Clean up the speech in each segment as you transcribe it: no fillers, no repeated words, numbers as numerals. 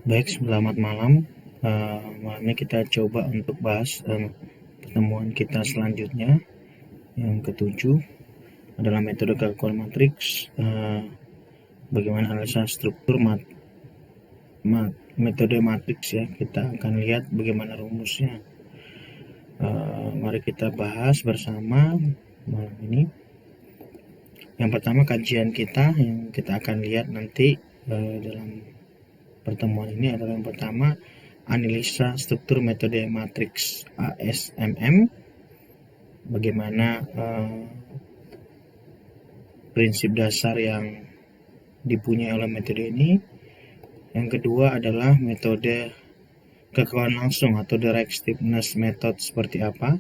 Baik, selamat malam. Malam ini kita coba untuk bahas pertemuan kita selanjutnya yang ketujuh adalah metode kalkulus matriks. Bagaimana analisa struktur metode matriks ya. Kita akan lihat bagaimana rumusnya. Mari kita bahas bersama malam ini. Yang pertama kajian kita yang kita akan lihat nanti dalam pertemuan ini adalah yang pertama analisa struktur metode matriks ASMM, bagaimana prinsip dasar yang dipunyai oleh metode ini. Yang kedua adalah metode kekakuan langsung atau direct stiffness method seperti apa,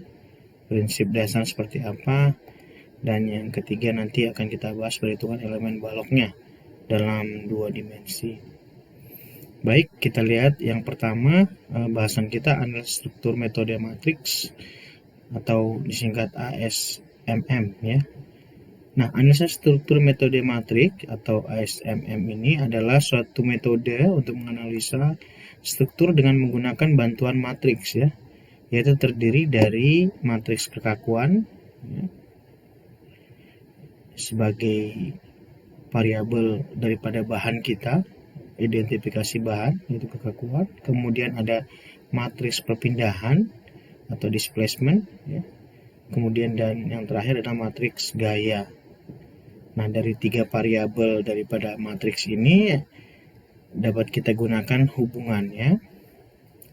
prinsip dasar seperti apa, dan yang ketiga nanti akan kita bahas perhitungan elemen baloknya dalam 2 dimensi. Baik, kita lihat yang pertama bahasan kita analisa struktur metode matriks atau disingkat ASMM ya. Nah, analisa struktur metode matriks atau ASMM ini adalah suatu metode untuk menganalisa struktur dengan menggunakan bantuan matriks ya, yaitu terdiri dari matriks kekakuan ya, sebagai variabel daripada bahan kita, identifikasi bahan yaitu kekakuan, kemudian ada matriks perpindahan atau displacement ya, kemudian dan yang terakhir adalah matriks gaya. Nah, dari 3 variabel daripada matriks ini dapat kita gunakan hubungannya.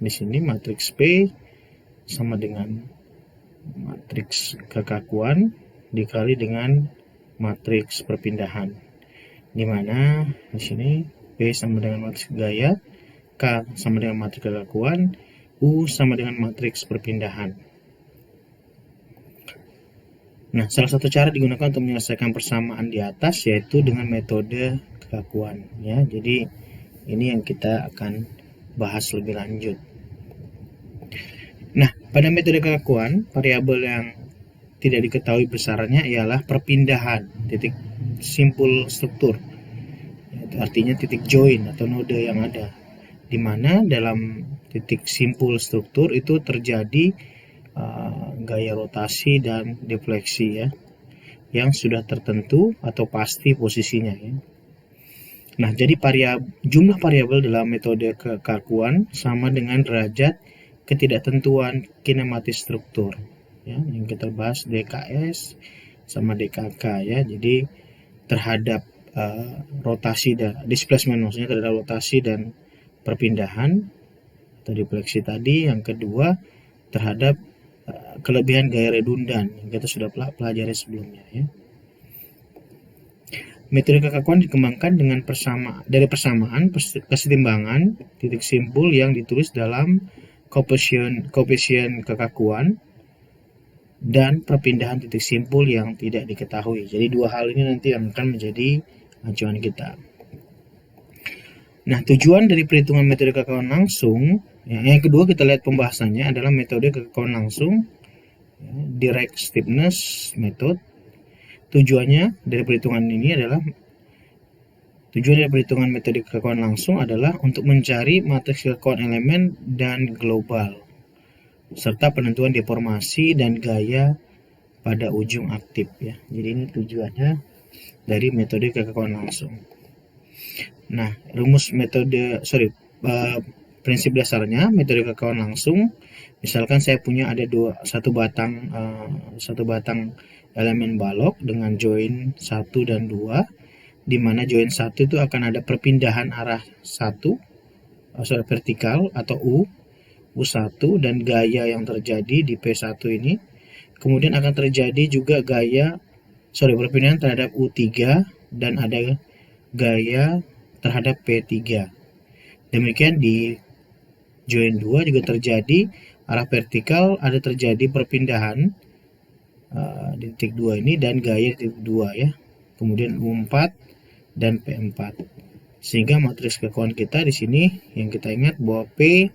Di sini matriks P sama dengan matriks kekakuan dikali dengan matriks perpindahan, di mana di sini P sama dengan matriks gaya, K sama dengan matriks kekakuan, U sama dengan matriks perpindahan. Nah, salah satu cara digunakan untuk menyelesaikan persamaan di atas yaitu dengan metode kekakuan ya. Jadi ini yang kita akan bahas lebih lanjut. Nah, pada metode kekakuan, variabel yang tidak diketahui besarannya ialah perpindahan titik simpul struktur. Itu artinya titik join atau node yang ada, di mana dalam titik simpul struktur itu terjadi gaya rotasi dan defleksi ya, yang sudah tertentu atau pasti posisinya ya. Nah, jadi jumlah variabel dalam metode kekakuan sama dengan derajat ketidaktentuan kinematis struktur ya, yang kita bahas DKS sama DKK ya. Jadi terhadap rotasi dan displacement, maksudnya terhadap rotasi dan perpindahan atau defleksi tadi. Yang kedua terhadap kelebihan gaya redundan yang kita sudah pelajari sebelumnya ya. Metode kekakuan dikembangkan dengan persamaan kesetimbangan titik simpul yang ditulis dalam koefisien kekakuan dan perpindahan titik simpul yang tidak diketahui. Jadi 2 hal ini nanti yang akan menjadi acuan kita. Nah, tujuan dari perhitungan metode kekakuan langsung ya, yang kedua kita lihat pembahasannya adalah metode kekakuan langsung ya, direct stiffness method. Tujuan dari perhitungan metode kekakuan langsung adalah untuk mencari matriks kekakuan elemen dan global serta penentuan deformasi dan gaya pada ujung aktif ya. Jadi ini tujuannya dari metode kekakuan langsung. Nah, prinsip dasarnya metode kekakuan langsung, misalkan saya punya ada satu batang elemen balok dengan join 1 dan 2, di mana join 1 itu akan ada perpindahan arah 1 vertikal atau U1 dan gaya yang terjadi di P1 ini. Kemudian akan terjadi juga perpindahan terhadap U3 dan ada gaya terhadap P3. Demikian di join 2 juga terjadi arah vertikal, ada terjadi perpindahan di titik 2 ini dan gaya di titik 2 ya. Kemudian U4 dan P4. Sehingga matriks kekakuan kita di sini yang kita ingat bahwa P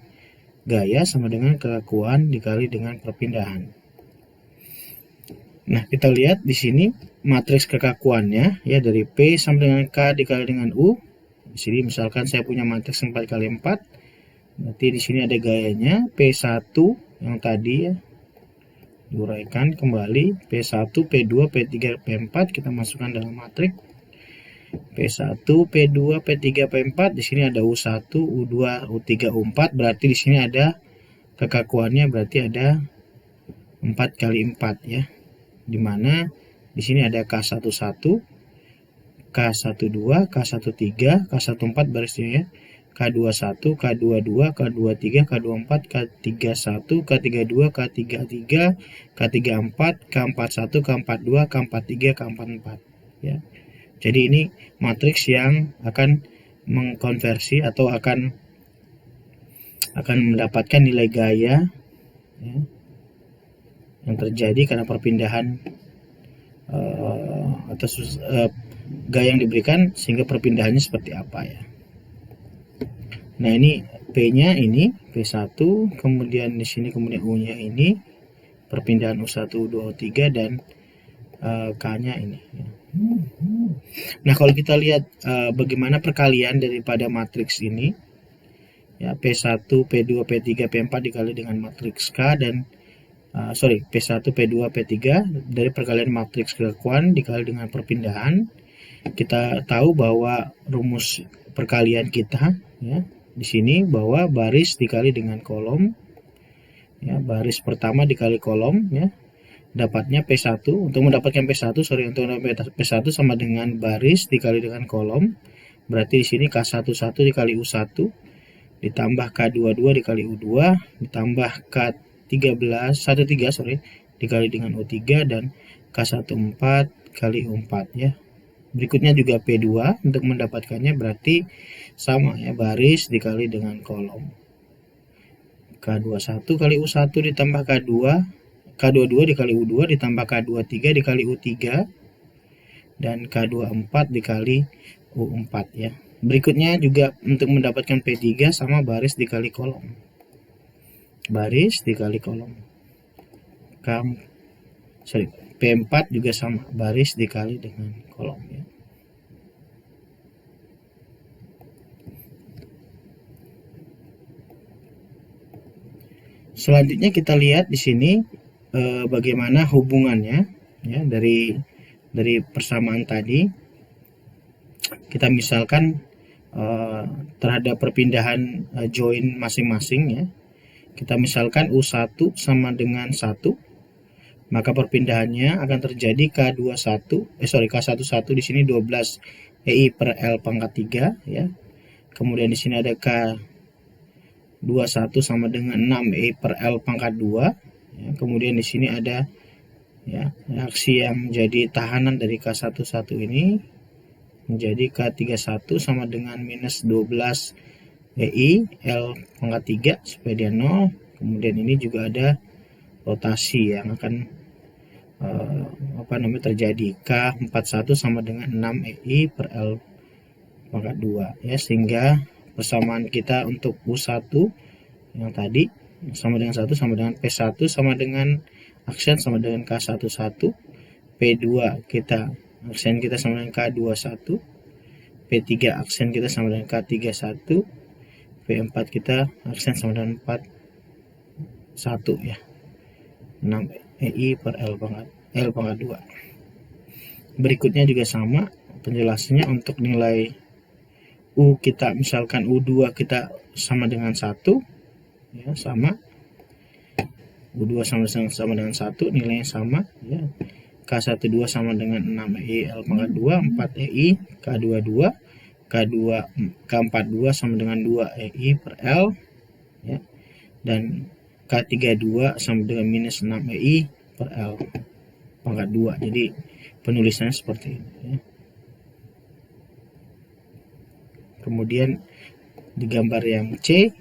gaya sama dengan kekakuan dikali dengan perpindahan. Nah, kita lihat di sini matriks kekakuannya ya, dari P sama dengan K dikali dengan U Di sini misalkan saya punya matriks 4 kali 4, berarti di sini ada gayanya P1 yang tadi ya, diuraikan kembali P1, P2, P3, P4 kita masukkan dalam matriks P1, P2, P3, P4. Di sini ada U1, U2, U3, U4. Berarti di sini ada kekakuannya, berarti ada 4 kali 4 ya. Dimana di sini ada K11, K12, K13, K14 barisnya ya. K21, K22, K23, K24, K31, K32, K33, K34, K41, K42, K43, K44 ya. Jadi ini matriks yang akan mengkonversi atau akan mendapatkan nilai gaya ya, yang terjadi karena perpindahan atau gaya yang diberikan sehingga perpindahannya seperti apa ya. Nah, ini P-nya ini P1, kemudian di sini kemudian U-nya ini perpindahan U1, U2, U3 dan K-nya ini ya. Nah, kalau kita lihat bagaimana perkalian daripada matriks ini ya, P1, P2, P3, P4 dikali dengan matriks K dan P1, P2, P3 dari perkalian matriks kekakuan dikali dengan perpindahan. Kita tahu bahwa rumus perkalian kita ya di sini bahwa baris dikali dengan kolom ya, baris pertama dikali kolom ya, dapatnya P1. Untuk mendapatkan P1 sama dengan baris dikali dengan kolom. Berarti di sini K11 dikali U1 ditambah K22 dikali U2 ditambah K13 dikali dengan U3 dan K14 kali U4 ya. Berikutnya juga P2, untuk mendapatkannya berarti sama ya, baris dikali dengan kolom. K21 kali U1 ditambah K22 dikali U2 ditambah K23 dikali U3 dan K24 dikali U4 ya. Berikutnya juga untuk mendapatkan P3 sama baris dikali kolom. Baris dikali kolom. P4 juga sama, baris dikali dengan kolom ya. Selanjutnya kita lihat di sini bagaimana hubungannya ya dari persamaan tadi. Kita misalkan terhadap perpindahan join masing-masing ya. Kita misalkan U1 sama dengan 1, maka perpindahannya akan terjadi K11 di sini 12 EI per L pangkat 3 ya. Kemudian di sini ada K21 sama dengan 6 EI per L pangkat 2 ya. Kemudian di sini ada ya reaksi yang menjadi tahanan dari K11 ini menjadi K31 sama dengan minus 12 EI L pangkat 3 supaya dia 0. Kemudian ini juga ada rotasi yang akan terjadi K41 sama dengan 6 EI per L pangkat 2 ya, sehingga persamaan kita untuk U1 yang tadi sama dengan 1 sama dengan P1 sama dengan aksen sama dengan K11, P2 aksen kita sama dengan K21, P3 aksen kita sama dengan K31, P4 kita aksen sama dengan 41 ya, 6 EI per L pangkat 2. Berikutnya juga sama penjelasannya untuk nilai U kita, misalkan U2 kita sama dengan 1 ya, sama U2 sama dengan 1, nilainya sama ya. K12 sama dengan 6 EI L pangkat 2, 4 EI K22, K42 sama dengan 2 EI per L ya, dan K32 sama dengan minus 6 EI per L pangkat 2. Jadi penulisannya seperti ini ya. Kemudian di gambar yang C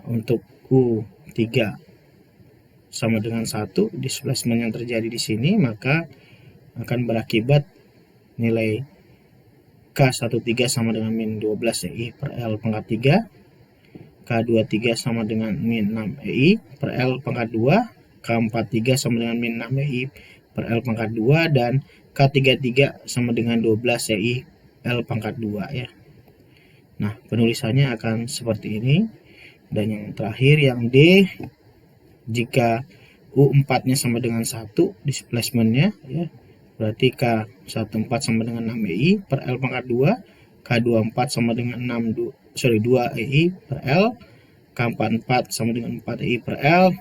untuk U3 sama dengan 1, displacement yang terjadi di sini maka akan berakibat nilai K13 sama dengan min 12 EI per L pangkat 3, K23 sama dengan min 6 EI per L pangkat 2, K43 sama dengan min 6 EI per L pangkat 2, dan K33 sama dengan 12 EI L pangkat 2 ya. Nah, penulisannya akan seperti ini. Dan yang terakhir yang D, jika U4 nya sama dengan 1 displacement-nya ya, berarti K14 sama dengan 6EI per L pangkat 2, K24 sama dengan 2EI per L, K44 sama dengan 4EI per L,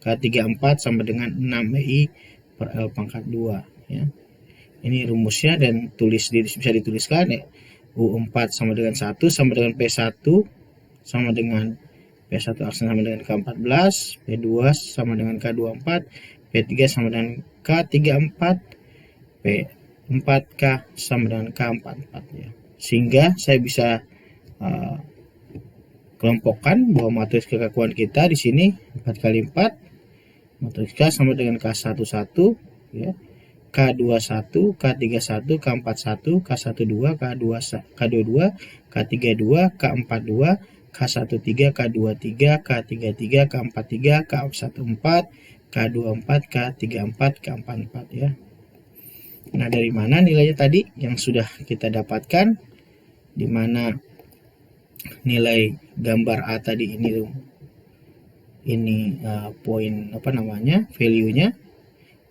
K34 sama dengan 6EI per L pangkat 2 ya. Ini rumusnya dan bisa dituliskan ya. U4 sama dengan 1 sama dengan P1 sama dengan P1 aksen sama dengan K14, P2 sama dengan K24, P3 sama dengan K34, P4K sama dengan K44 ya. Sehingga saya bisa kelompokkan bahwa matriks kekakuan kita di sini 4 kali 4, matriks K sama dengan K11 ya, K21, K31, K41, K12, K22, K32, K42, K13, K23, K33, K43, K14, K24, K34, K44 ya. Nah, dari mana nilainya tadi yang sudah kita dapatkan? Di mana nilai gambar A tadi ini poin value-nya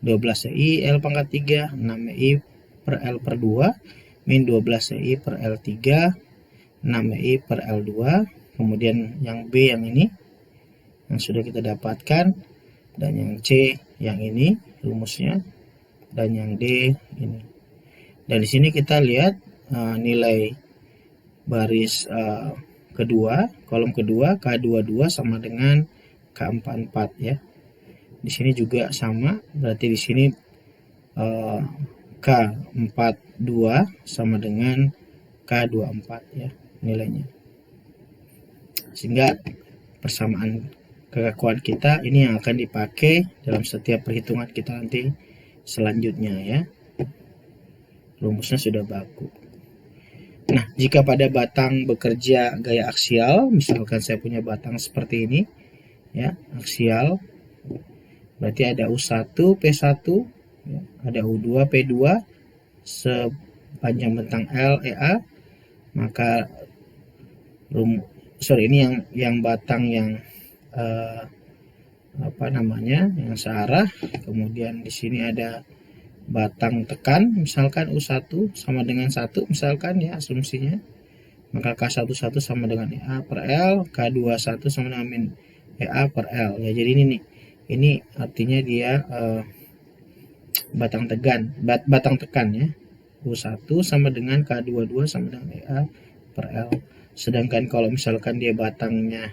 12EI L pangkat 3, 6EI per L per 2, min 12EI per L3, 6EI per L2. Kemudian yang B yang ini yang sudah kita dapatkan, dan yang C yang ini rumusnya, dan yang D ini. Dan di sini kita lihat nilai baris kedua, kolom kedua K22 sama dengan K44 ya. Di sini juga sama, berarti di sini K42 sama dengan K24 ya nilainya. Sehingga persamaan kekakuan kita ini yang akan dipakai dalam setiap perhitungan kita nanti selanjutnya ya. Rumusnya sudah baku. Nah, jika pada batang bekerja gaya aksial, misalkan saya punya batang seperti ini ya, aksial, berarti ada U1 P1 ya, ada U2 P2 sepanjang bentang L EA, maka ini yang batang yang yang searah. Kemudian di sini ada batang tekan, misalkan U1 sama dengan 1 misalkan ya asumsinya, maka K11 sama dengan EA per L, K21 sama dengan min EA per L ya. Jadi ini artinya dia batang tekan ya, U1 sama dengan K22 sama dengan EA per L. Sedangkan kalau misalkan dia batangnya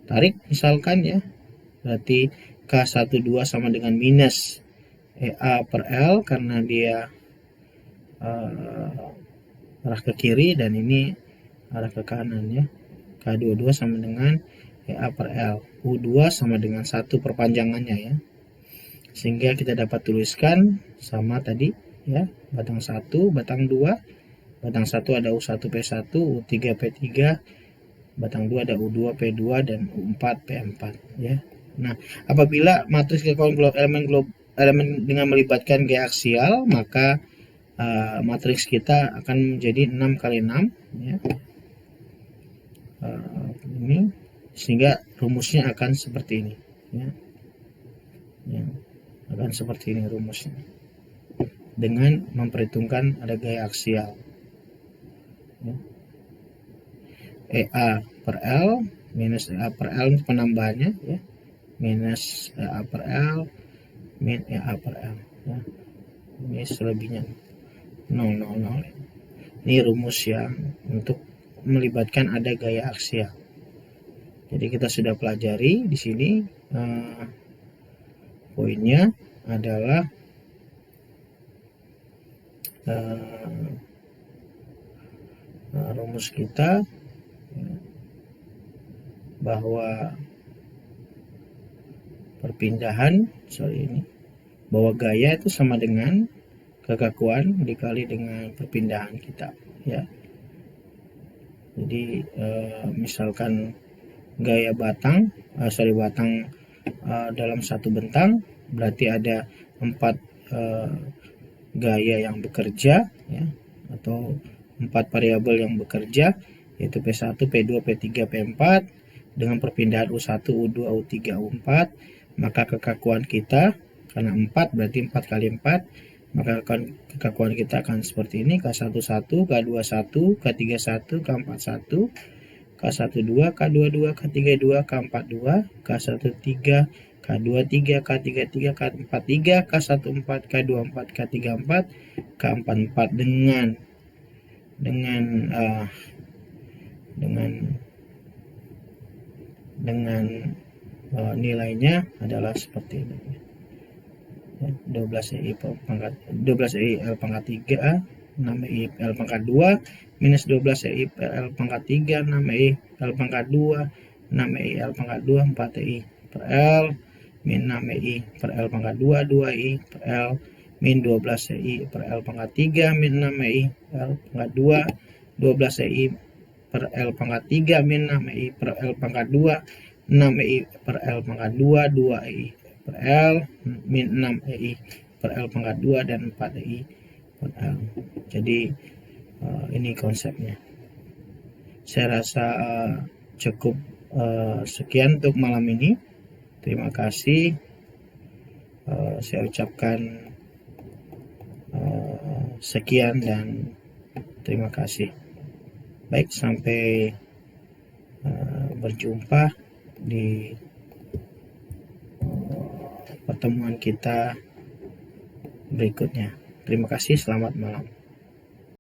tarik misalkan ya, berarti K12 sama dengan minus EA per L karena dia arah ke kiri dan ini arah ke kanan ya. K22 sama dengan EA per L. U2 sama dengan 1 perpanjangannya ya. Sehingga kita dapat tuliskan sama tadi ya, batang 1, batang 2. Batang 1 ada U1 P1, U3 P3, batang 2 ada U2 P2 dan U4 P4 ya. Nah, apabila matriks kekakuan elemen dengan melibatkan gaya aksial, maka matriks kita akan menjadi 6 kali 6 ya. Ini sehingga rumusnya akan seperti ini ya. Ya, akan seperti ini rumusnya. Dengan memperhitungkan ada gaya aksial. Ya. EA per L minus EA per L penambahannya ya. Minus EA per L min EA per L ya. Ini selebihnya 000. Ini rumus yang untuk melibatkan ada gaya aksial. Jadi kita sudah pelajari di sini poinnya adalah rumus kita bahwa bahwa gaya itu sama dengan kekakuan dikali dengan perpindahan kita ya. Jadi misalkan gaya batang dalam satu bentang berarti ada 4 gaya yang bekerja ya, atau 4 variabel yang bekerja, yaitu P1, P2, P3, P4 dengan perpindahan U1, U2, U3, U4. Maka kekakuan kita karena 4 berarti 4 kali 4, maka kekakuan kita akan seperti ini: K11, K21, K31, K41, K12, K22, K32, K42, K13, K23, K33, K43, K14, K24, K34, K44 dengan dengan nilainya adalah seperti ini. 12i pangkat 12i L pangkat 3, 6i L pangkat 2 minus 12i L pangkat 3, 6i L pangkat 2, 6i L pangkat 2, 4i per L min 6i per L pangkat 2, 2i per L min 12i per L pangkat 3 min 6i L pangkat 2, 12i per L pangkat 3 min 6i per L pangkat 2, 6i per L pangkat 2, 2i per L min 6i per L pangkat 2 dan 4i per L. Jadi ini konsepnya. Saya rasa cukup sekian untuk malam ini. Terima kasih. Saya ucapkan sekian dan terima kasih. Baik, sampai berjumpa di pertemuan kita berikutnya. Terima kasih, selamat malam.